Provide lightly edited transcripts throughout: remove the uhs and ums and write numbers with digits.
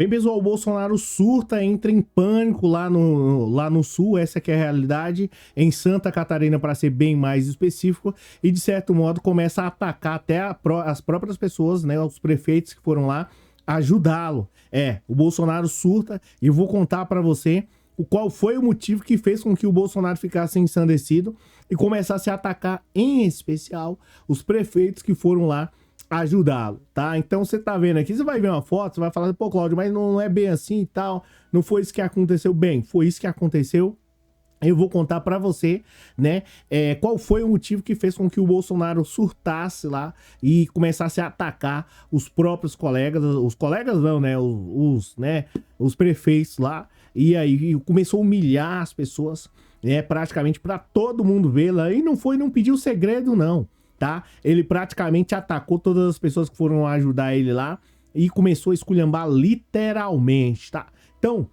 Bem, pessoal, o Bolsonaro surta, entra em pânico lá no sul, essa que é a realidade, em Santa Catarina, para ser bem mais específico, e de certo modo começa a atacar até as próprias pessoas, né, os prefeitos que foram lá ajudá-lo. O Bolsonaro surta e eu vou contar para você qual foi o motivo que fez com que o Bolsonaro ficasse ensandecido e começasse a atacar, em especial, os prefeitos que foram lá ajudá-lo, tá? Então você tá vendo aqui, você vai ver uma foto, você vai falar, pô, Cláudio, mas não é bem assim e tal, não foi isso que aconteceu. Bem, foi isso que aconteceu. Eu vou contar pra você, né, qual foi o motivo que fez com que o Bolsonaro surtasse lá e começasse a atacar os próprios colegas, os colegas não, né, os prefeitos lá, e aí começou a humilhar as pessoas, né, praticamente pra todo mundo ver lá, e não pediu segredo não, tá? Ele praticamente atacou todas as pessoas que foram ajudar ele lá e começou a esculhambar literalmente, tá? Então,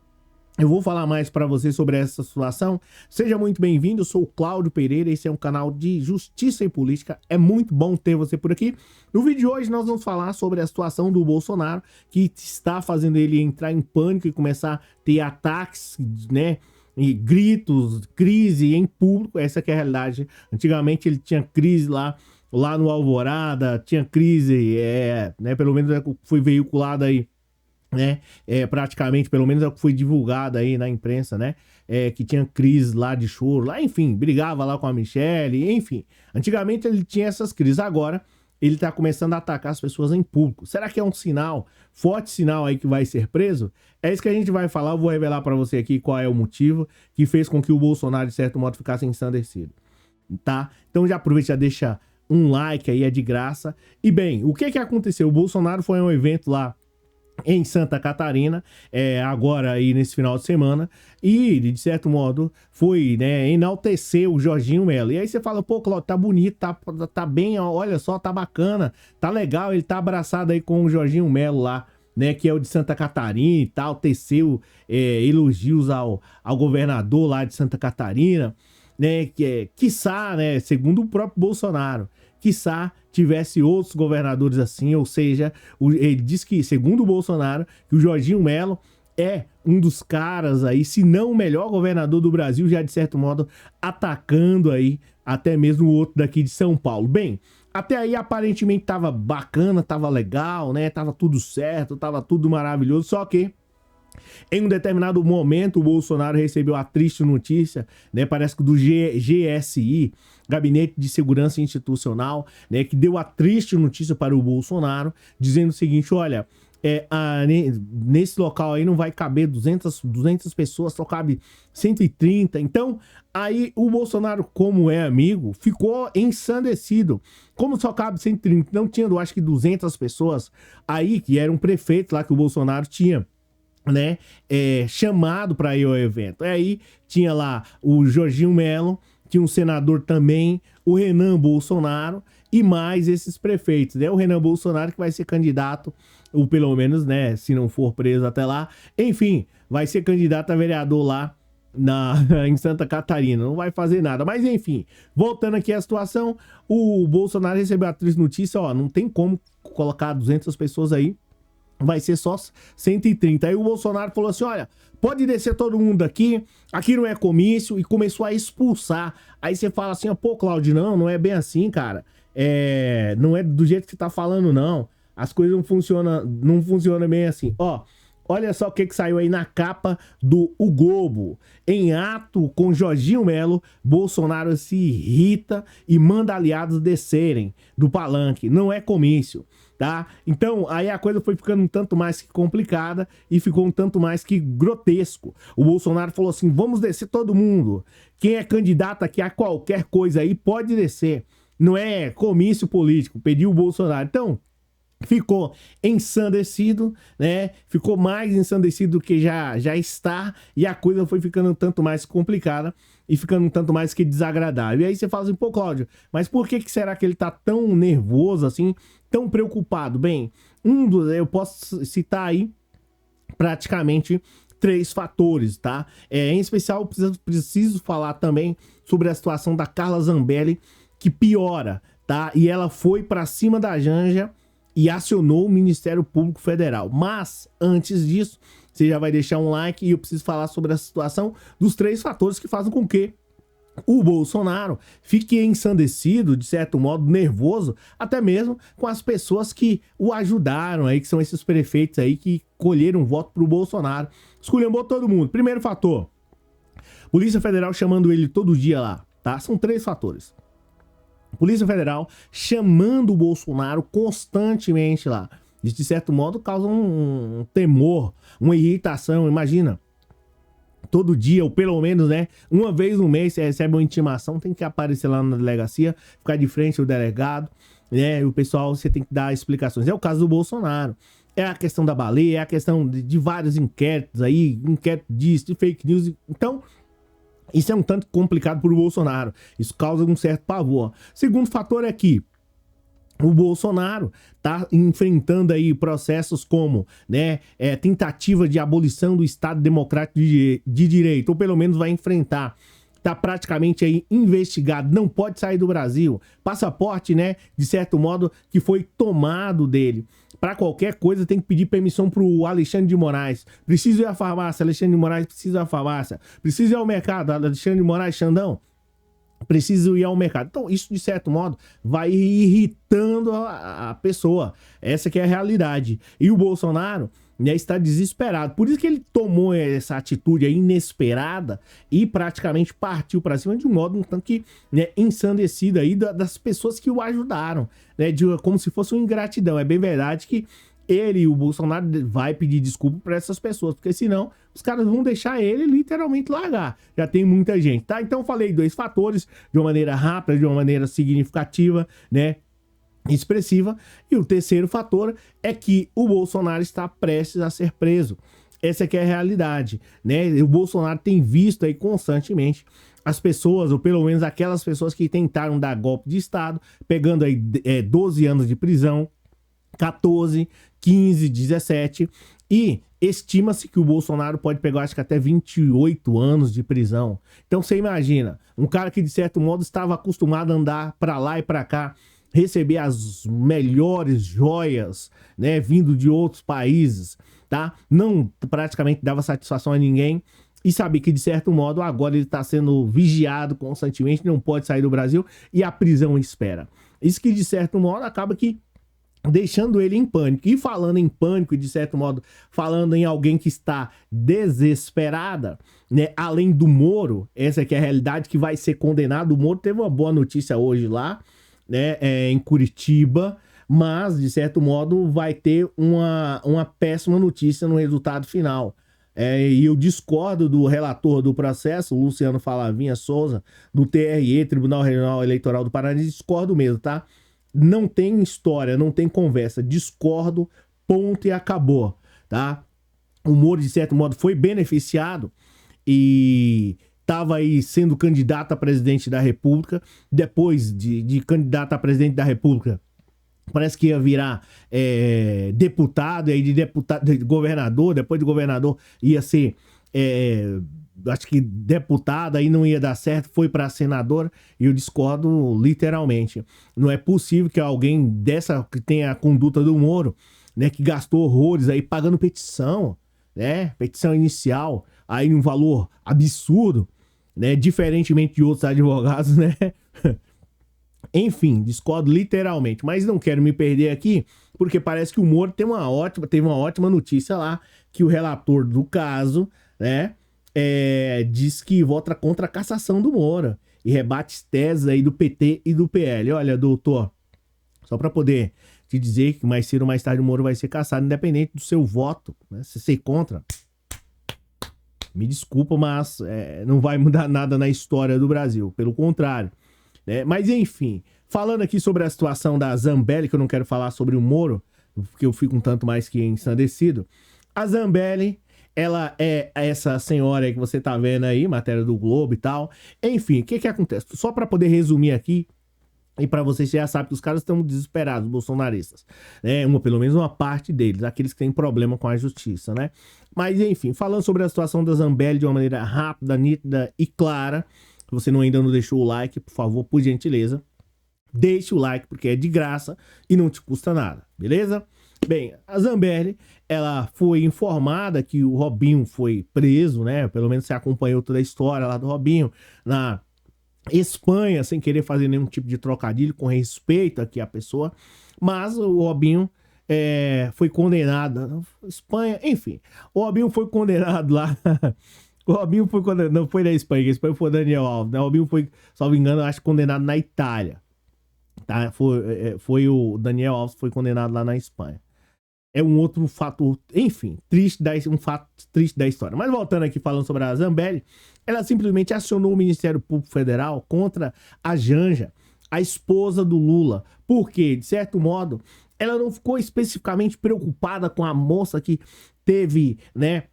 eu vou falar mais para você sobre essa situação. Seja muito bem-vindo, eu sou o Cláudio Pereira, esse é um canal de justiça e política. É muito bom ter você por aqui. No vídeo de hoje nós vamos falar sobre a situação do Bolsonaro, que está fazendo ele entrar em pânico e começar a ter ataques, né? E gritos, crise em público, essa que é a realidade. Antigamente ele tinha crise lá no Alvorada, tinha crise, né, pelo menos foi veiculado aí, né, praticamente, pelo menos foi divulgado aí na imprensa, né, que tinha crise lá de choro, lá, enfim, brigava lá com a Michelle, enfim. Antigamente ele tinha essas crises, agora ele tá começando a atacar as pessoas em público. Será que é um sinal, forte sinal aí que vai ser preso? É isso que a gente vai falar, eu vou revelar pra você aqui qual é o motivo que fez com que o Bolsonaro, de certo modo, ficasse ensandecido, tá? Então já aproveita, já deixa um like aí, é de graça. E bem, o que aconteceu? O Bolsonaro foi a um evento lá em Santa Catarina, agora aí nesse final de semana, e de certo modo foi, né, enaltecer o Jorginho Melo. E aí você fala, pô, Cláudio, tá bonito, tá bem, olha só, tá bacana, tá legal, ele tá abraçado aí com o Jorginho Melo lá, né, que é o de Santa Catarina e tal, teceu elogios ao governador lá de Santa Catarina, né, quiçá, né, segundo o próprio Bolsonaro, quiçá tivesse outros governadores assim, ou seja, ele diz que, segundo o Bolsonaro, que o Jorginho Melo é um dos caras aí, se não o melhor governador do Brasil, já de certo modo atacando aí até mesmo o outro daqui de São Paulo. Bem, até aí aparentemente tava bacana, tava legal, né, tava tudo certo, tava tudo maravilhoso, só que em um determinado momento, o Bolsonaro recebeu a triste notícia, né? Parece que do GSI, Gabinete de Segurança Institucional, né? Que deu a triste notícia para o Bolsonaro, dizendo o seguinte, olha, nesse local aí não vai caber 200 pessoas, só cabe 130. Então, aí o Bolsonaro, como é amigo, ficou ensandecido. Como só cabe 130, não tinha, eu acho que 200 pessoas aí, que era um prefeito lá que o Bolsonaro tinha, né, chamado para ir ao evento. Aí tinha lá o Jorginho Melo, tinha um senador também, o Renan Bolsonaro e mais esses prefeitos, né? O Renan Bolsonaro que vai ser candidato, ou pelo menos, né, se não for preso até lá, enfim, vai ser candidato a vereador lá em Santa Catarina, não vai fazer nada, mas enfim, voltando aqui à situação, o Bolsonaro recebeu a triste notícia, ó, não tem como colocar 200 pessoas aí, vai ser só 130. Aí o Bolsonaro falou assim, olha, pode descer todo mundo aqui não é comício, e começou a expulsar. Aí você fala assim, pô, Cláudio, não é bem assim, cara. Não é do jeito que você tá falando, não. As coisas não funcionam bem assim. Ó, olha só o que saiu aí na capa do O Globo. Em ato com Jorginho Melo, Bolsonaro se irrita e manda aliados descerem do palanque. Não é comício, tá? Então, aí a coisa foi ficando um tanto mais que complicada e ficou um tanto mais que grotesco. O Bolsonaro falou assim, vamos descer todo mundo. Quem é candidato aqui a qualquer coisa aí pode descer. Não é comício político, pediu o Bolsonaro. Então, ficou ensandecido, né? Ficou mais ensandecido do que já está, e a coisa foi ficando um tanto mais complicada e ficando um tanto mais que desagradável. E aí você fala assim, pô, Cláudio, mas por que será que ele tá tão nervoso assim, tão preocupado? Bem, eu posso citar aí praticamente 3 fatores, tá? Em especial, preciso falar também sobre a situação da Carla Zambelli, que piora, tá? E ela foi pra cima da Janja e acionou o Ministério Público Federal. Mas, antes disso, você já vai deixar um like e eu preciso falar sobre a situação dos 3 fatores que fazem com que o Bolsonaro fique ensandecido, de certo modo, nervoso, até mesmo com as pessoas que o ajudaram aí, que são esses prefeitos aí que colheram voto pro Bolsonaro. Esculhambou todo mundo. Primeiro fator, Polícia Federal chamando ele todo dia lá, tá? São 3 fatores. Polícia Federal chamando o Bolsonaro constantemente lá. Isso, de certo modo, causa um temor, uma irritação. Imagina, todo dia, ou pelo menos, né, uma vez no mês, você recebe uma intimação, tem que aparecer lá na delegacia, ficar de frente ao delegado, né, e o pessoal, você tem que dar explicações. É o caso do Bolsonaro. É a questão da baleia, é a questão de vários inquéritos aí, inquérito disso, de fake news. Então, isso é um tanto complicado para o Bolsonaro. Isso causa um certo pavor. Segundo fator é que o Bolsonaro tá enfrentando aí processos como, né, tentativa de abolição do Estado Democrático de Direito, ou pelo menos vai enfrentar. Tá praticamente aí investigado, não pode sair do Brasil. Passaporte, né, de certo modo, que foi tomado dele. Para qualquer coisa tem que pedir permissão pro Alexandre de Moraes. Preciso ir à farmácia, Alexandre de Moraes precisa ir à farmácia. Preciso ir ao mercado, Alexandre de Moraes, Xandão. Preciso ir ao mercado. Então, isso, de certo modo, vai irritando a pessoa. Essa que é a realidade. E o Bolsonaro, né, está desesperado. Por isso que ele tomou essa atitude aí inesperada e praticamente partiu para cima de um modo um tanto que, né, ensandecido aí das pessoas que o ajudaram, né, como se fosse uma ingratidão. É bem verdade que ele e o Bolsonaro vai pedir desculpa para essas pessoas, porque senão os caras vão deixar ele literalmente largar. Já tem muita gente, tá? Então eu falei 2 fatores de uma maneira rápida, de uma maneira significativa, né, expressiva. E o terceiro fator é que o Bolsonaro está prestes a ser preso. Essa aqui é a realidade, né? O Bolsonaro tem visto aí constantemente as pessoas, ou pelo menos aquelas pessoas que tentaram dar golpe de Estado, pegando aí 12 anos de prisão, 14, 15, 17, e estima-se que o Bolsonaro pode pegar, acho que até 28 anos de prisão. Então você imagina, um cara que de certo modo estava acostumado a andar para lá e para cá, receber as melhores joias, né, vindo de outros países, tá? Não praticamente dava satisfação a ninguém, e sabia que de certo modo agora ele está sendo vigiado constantemente, não pode sair do Brasil e a prisão espera. Isso que de certo modo acaba que deixando ele em pânico. E falando em pânico, e de certo modo, falando em alguém que está desesperada, né? Além do Moro, essa aqui é a realidade, que vai ser condenado. O Moro teve uma boa notícia hoje lá, né? Em Curitiba, mas, de certo modo, vai ter uma péssima notícia no resultado final. E eu discordo do relator do processo, Luciano Falavinha Souza, do TRE, Tribunal Regional Eleitoral do Paraná, discordo mesmo, tá? Não tem história, não tem conversa. Discordo, ponto e acabou, tá? O Moro, de certo modo, foi beneficiado e estava aí sendo candidato a presidente da República. Depois de candidato a presidente da República, parece que ia virar deputado, e aí de deputado, de governador, depois de governador ia ser... acho que deputada, aí não ia dar certo, foi para senador, e eu discordo literalmente. Não é possível que alguém dessa, que tenha a conduta do Moro, né, que gastou horrores aí pagando petição, né, petição inicial, aí num valor absurdo, né, diferentemente de outros advogados, né. Enfim, discordo literalmente, mas não quero me perder aqui, porque parece que o Moro teve uma ótima notícia lá, que o relator do caso, né, diz que vota contra a cassação do Moro e rebate teses aí do PT e do PL. Olha, doutor, só para poder te dizer que mais cedo ou mais tarde o Moro vai ser cassado, independente do seu voto, né? Se você contra, me desculpa, mas não vai mudar nada na história do Brasil, pelo contrário, né? Mas enfim, falando aqui sobre a situação da Zambelli, que eu não quero falar sobre o Moro, porque eu fico um tanto mais que ensandecido. A Zambelli, ela é essa senhora aí que você tá vendo aí, matéria do Globo e tal. Enfim, o que acontece? Só para poder resumir aqui, e para vocês já sabem que os caras estão desesperados, bolsonaristas, né? Pelo menos uma parte deles, aqueles que têm problema com a justiça, né? Mas enfim, falando sobre a situação da Zambelli de uma maneira rápida, nítida e clara. Se você ainda não deixou o like, por favor, por gentileza. deixe o like porque é de graça e não te custa nada, beleza? Bem, a Zambelli, ela foi informada que o Robinho foi preso, né? Pelo menos você acompanhou toda a história lá do Robinho na Espanha, sem querer fazer nenhum tipo de trocadilho, com respeito aqui à pessoa, mas o Robinho foi condenado, Espanha, enfim, o Robinho foi condenado lá, o Robinho foi condenado, não foi na Espanha, a Espanha foi o Daniel Alves, né? O Robinho foi, salvo engano, acho condenado na Itália, tá? Foi o Daniel Alves foi condenado lá na Espanha. É um outro fator, enfim, um fato triste da história. Mas voltando aqui falando sobre a Zambelli, ela simplesmente acionou o Ministério Público Federal contra a Janja, a esposa do Lula, porque, de certo modo, ela não ficou especificamente preocupada com a moça que teve, né,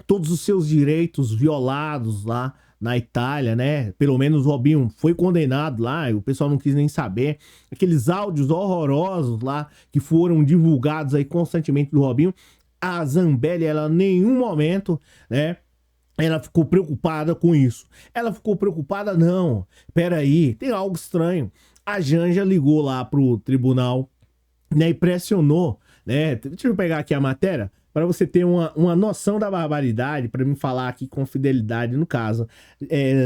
todos os seus direitos violados lá na Itália, né? Pelo menos o Robinho foi condenado lá, e o pessoal não quis nem saber. Aqueles áudios horrorosos lá que foram divulgados aí constantemente do Robinho. A Zambelli, ela em nenhum momento, né, ela ficou preocupada com isso. Ela ficou preocupada, não. Peraí, tem algo estranho. A Janja ligou lá pro tribunal, né, e pressionou, né? Deixa eu pegar aqui a matéria para você ter uma noção da barbaridade, para me falar aqui com fidelidade no caso.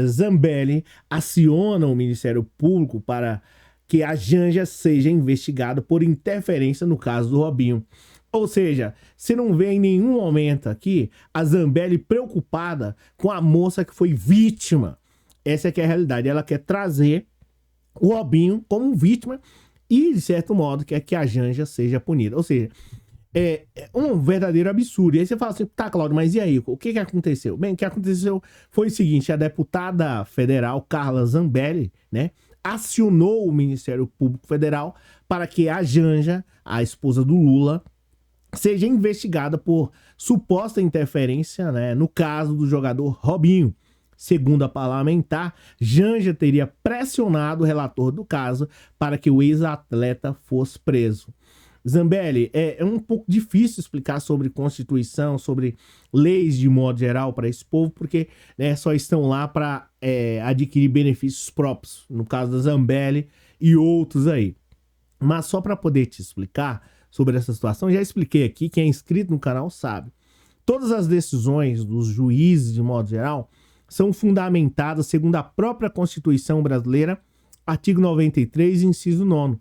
Zambelli aciona o Ministério Público para que a Janja seja investigada por interferência no caso do Robinho. Ou seja, você não vê em nenhum momento aqui a Zambelli preocupada com a moça que foi vítima. Essa é que é a realidade. Ela quer trazer o Robinho como vítima e, de certo modo, quer que a Janja seja punida. Ou seja, é um verdadeiro absurdo. E aí você fala assim, tá, Cláudio, mas e aí? O que aconteceu? Bem, o que aconteceu foi o seguinte, a deputada federal Carla Zambelli, né, acionou o Ministério Público Federal para que a Janja, a esposa do Lula, seja investigada por suposta interferência, né, no caso do jogador Robinho. Segundo a parlamentar, Janja teria pressionado o relator do caso para que o ex-atleta fosse preso. Zambelli, é um pouco difícil explicar sobre Constituição, sobre leis de modo geral para esse povo, porque, né, só estão lá para adquirir benefícios próprios, no caso da Zambelli e outros aí. Mas só para poder te explicar sobre essa situação, já expliquei aqui, quem é inscrito no canal sabe. Todas as decisões dos juízes, de modo geral, são fundamentadas segundo a própria Constituição brasileira, artigo 93, inciso 9º.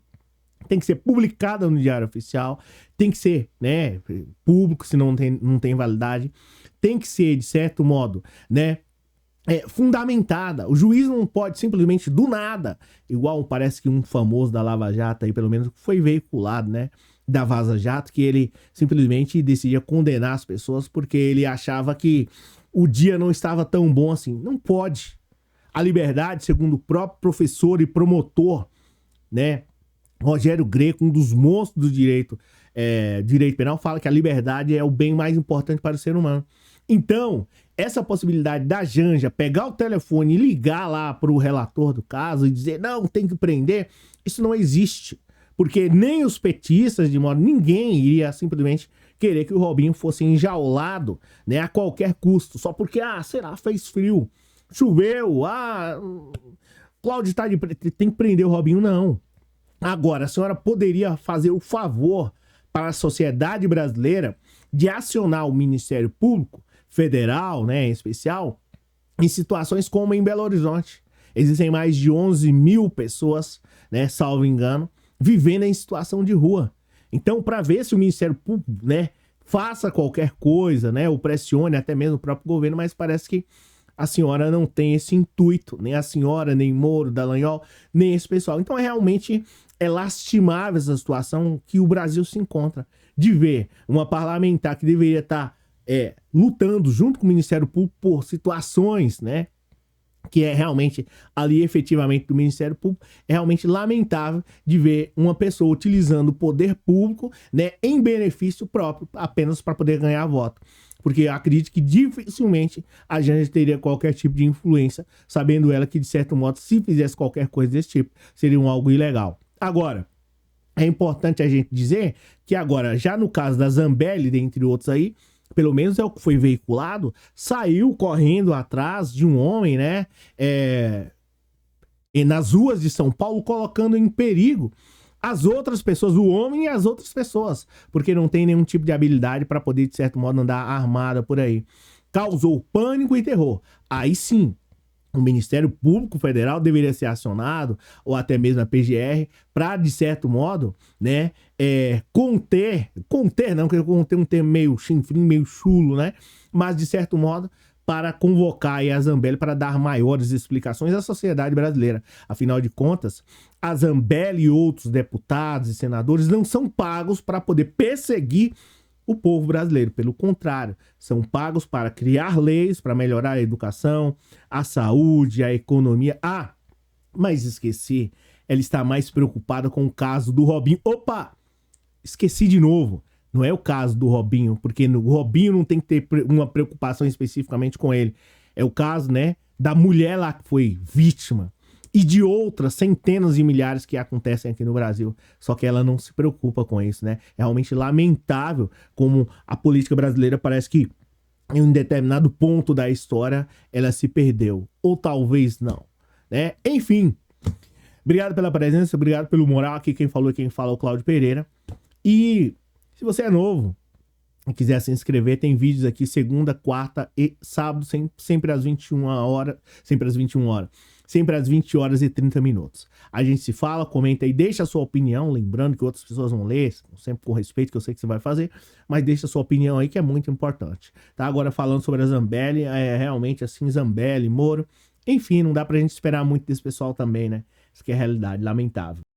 Tem que ser publicada no Diário Oficial, tem que ser, né, público, se não tem validade, tem que ser, de certo modo, né, fundamentada. O juiz não pode simplesmente do nada, igual parece que um famoso da Lava Jato aí, pelo menos foi veiculado, né, da Vaza Jato, que ele simplesmente decidia condenar as pessoas porque ele achava que o dia não estava tão bom assim. Não pode. A liberdade, segundo o próprio professor e promotor, né, Rogério Greco, um dos monstros do direito penal, fala que a liberdade é o bem mais importante para o ser humano. Então, essa possibilidade da Janja pegar o telefone e ligar lá para o relator do caso e dizer, não, tem que prender, isso não existe. Porque nem os petistas, de modo ninguém iria simplesmente querer que o Robinho fosse enjaulado, né, a qualquer custo, só porque, sei lá, fez frio, choveu, Cláudio tem que prender o Robinho, não. Agora, a senhora poderia fazer o favor para a sociedade brasileira de acionar o Ministério Público Federal, né, em especial, em situações como em Belo Horizonte. Existem mais de 11 mil pessoas, né, salvo engano, vivendo em situação de rua. Então, para ver se o Ministério Público, né, faça qualquer coisa, né, ou pressione até mesmo o próprio governo, mas parece que a senhora não tem esse intuito, nem a senhora, nem Moro, Dallagnol, nem esse pessoal. Então, realmente lastimável essa situação que o Brasil se encontra, de ver uma parlamentar que deveria estar lutando junto com o Ministério Público por situações, né, que é realmente ali efetivamente do Ministério Público, é realmente lamentável de ver uma pessoa utilizando o poder público, né, em benefício próprio, apenas para poder ganhar voto. Porque eu acredito que dificilmente a gente teria qualquer tipo de influência, sabendo ela que, de certo modo, se fizesse qualquer coisa desse tipo, seria algo ilegal. Agora, é importante a gente dizer que agora, já no caso da Zambelli, dentre outros aí, pelo menos é o que foi veiculado, saiu correndo atrás de um homem, né, e nas ruas de São Paulo, colocando em perigo as outras pessoas, o homem e as outras pessoas, porque não tem nenhum tipo de habilidade para poder, de certo modo, andar armada por aí. Causou pânico e terror. Aí sim, o Ministério Público Federal deveria ser acionado, ou até mesmo a PGR, para, de certo modo, né, conter não, porque conter um termo meio chinfrim, meio chulo, né, mas, de certo modo, para convocar aí a Zambelli para dar maiores explicações à sociedade brasileira. Afinal de contas, a Zambelli e outros deputados e senadores não são pagos para poder perseguir o povo brasileiro. Pelo contrário, são pagos para criar leis, para melhorar a educação, a saúde, a economia. Ah, mas esqueci, ela está mais preocupada com o caso do Robinho. Opa! Esqueci de novo. Não é o caso do Robinho, porque o Robinho não tem que ter uma preocupação especificamente com ele. É o caso, né, da mulher lá que foi vítima e de outras centenas de milhares que acontecem aqui no Brasil. Só que ela não se preocupa com isso, né? É realmente lamentável como a política brasileira parece que em um determinado ponto da história ela se perdeu. Ou talvez não, né? Enfim, obrigado pela presença, obrigado pelo moral. Aqui quem falou e quem fala é o Cláudio Pereira. E se você é novo e quiser se inscrever, tem vídeos aqui segunda, quarta e sábado, sempre às 21 horas, sempre às 21 horas, sempre às 20 horas e 30 minutos. A gente se fala, comenta aí, deixa a sua opinião, lembrando que outras pessoas vão ler, sempre com respeito, que eu sei que você vai fazer, mas deixa a sua opinião aí que é muito importante. Tá? Agora falando sobre a Zambelli, realmente assim, Zambelli, Moro, enfim, não dá pra gente esperar muito desse pessoal também, né? Isso que é a realidade, lamentável.